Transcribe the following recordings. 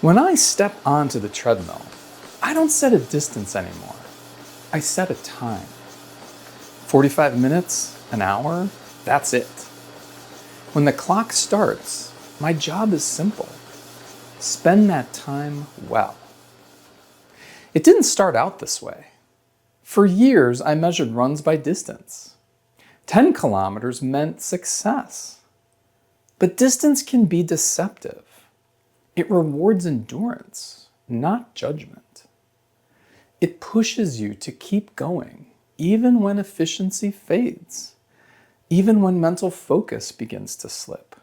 When I step onto the treadmill, I don't set a distance anymore. I set a time. 45 minutes, an hour, that's it. When the clock starts, my job is simple. Spend that time well. It didn't start out this way. For years, I measured runs by distance. 10 kilometers meant success. But distance can be deceptive. It rewards endurance, not judgment. It pushes you to keep going, even when efficiency fades, even when mental focus begins to slip,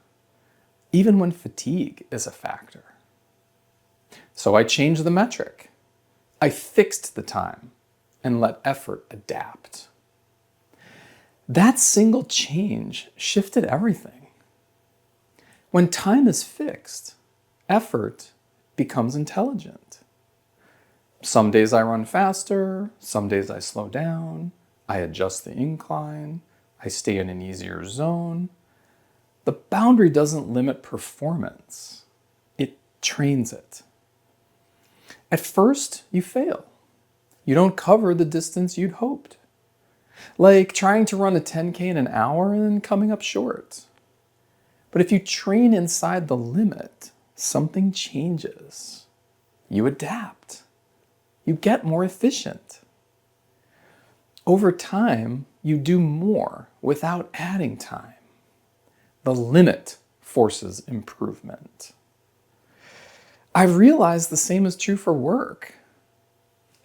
even when fatigue is a factor. So I changed the metric. I fixed the time and let effort adapt. That single change shifted everything. When time is fixed, effort becomes intelligent. Some days I run faster, some days I slow down, I adjust the incline, I stay in an easier zone. The boundary doesn't limit performance, it trains it. At first, you fail. You don't cover the distance you'd hoped. Like trying to run a 10K in an hour and coming up short. But if you train inside the limit, something changes. You adapt. You get more efficient. Over time, you do more without adding time. The limit forces improvement. I've realized the same is true for work.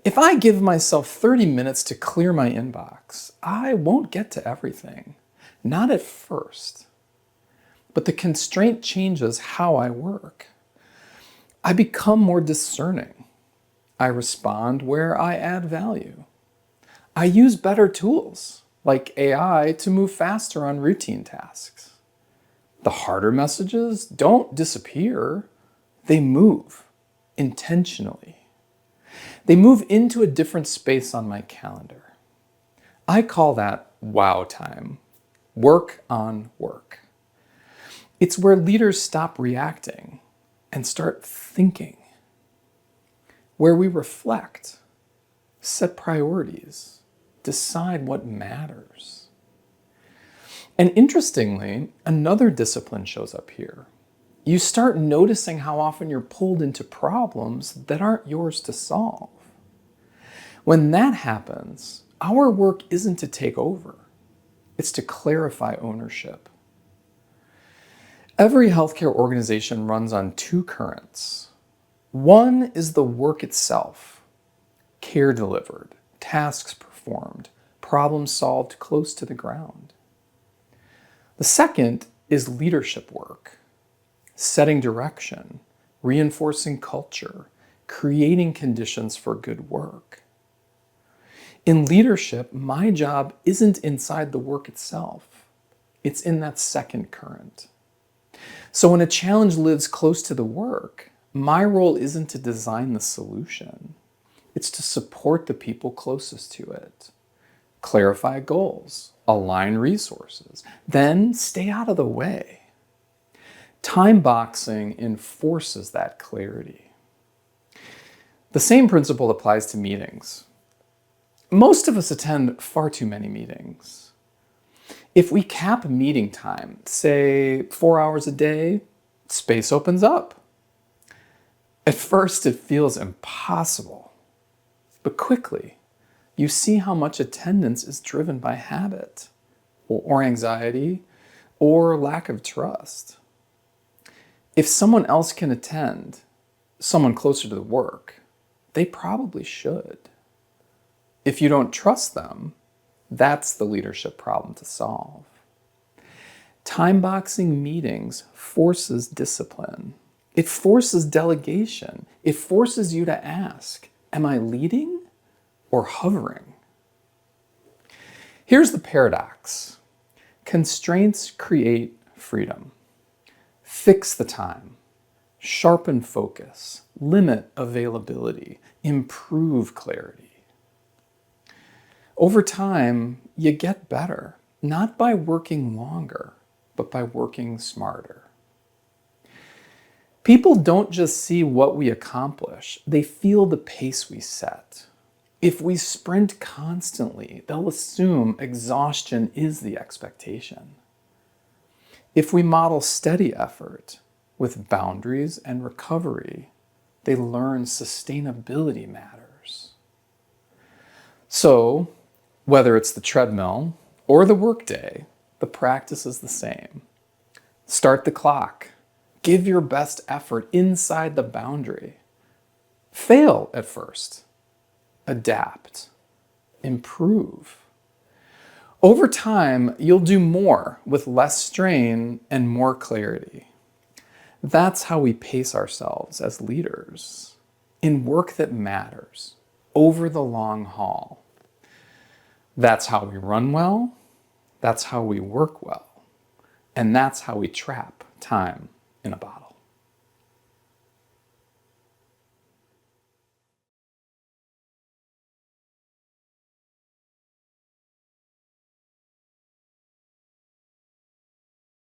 If I give myself 30 minutes to clear my inbox, I won't get to everything. Not at first. But the constraint changes how I work. I become more discerning. I respond where I add value. I use better tools, like AI, to move faster on routine tasks. The harder messages don't disappear. They move intentionally. They move into a different space on my calendar. I call that wow time, work on work. It's where leaders stop reacting and start thinking, where we reflect, set priorities, decide what matters. And interestingly, another discipline shows up here. You start noticing how often you're pulled into problems that aren't yours to solve. When that happens, our work isn't to take over. It's to clarify ownership. Every healthcare organization runs on two currents. One is the work itself, care delivered, tasks performed, problems solved close to the ground. The second is leadership work, setting direction, reinforcing culture, creating conditions for good work. In leadership, my job isn't inside the work itself. It's in that second current. So when a challenge lives close to the work, my role isn't to design the solution. It's to support the people closest to it. Clarify goals, align resources, then stay out of the way. Time boxing enforces that clarity. The same principle applies to meetings. Most of us attend far too many meetings. If we cap meeting time, say 4 hours a day, space opens up. At first, it feels impossible, but quickly, you see how much attendance is driven by habit, or anxiety, or lack of trust. If someone else can attend, someone closer to the work, they probably should. If you don't trust them, that's the leadership problem to solve. Time boxing meetings forces discipline. It forces delegation. It forces you to ask, am I leading or hovering? Here's the paradox. Constraints create freedom. Fix the time, sharpen focus, limit availability, improve clarity. Over time, you get better, not by working longer, but by working smarter. People don't just see what we accomplish, they feel the pace we set. If we sprint constantly, they'll assume exhaustion is the expectation. If we model steady effort with boundaries and recovery, they learn sustainability matters. So, whether it's the treadmill or the workday, the practice is the same. Start the clock. Give your best effort inside the boundary. Fail at first. Adapt. Improve. Over time, you'll do more with less strain and more clarity. That's how we pace ourselves as leaders in work that matters over the long haul. That's how we run well. That's how we work well. And that's how we trap time in a box.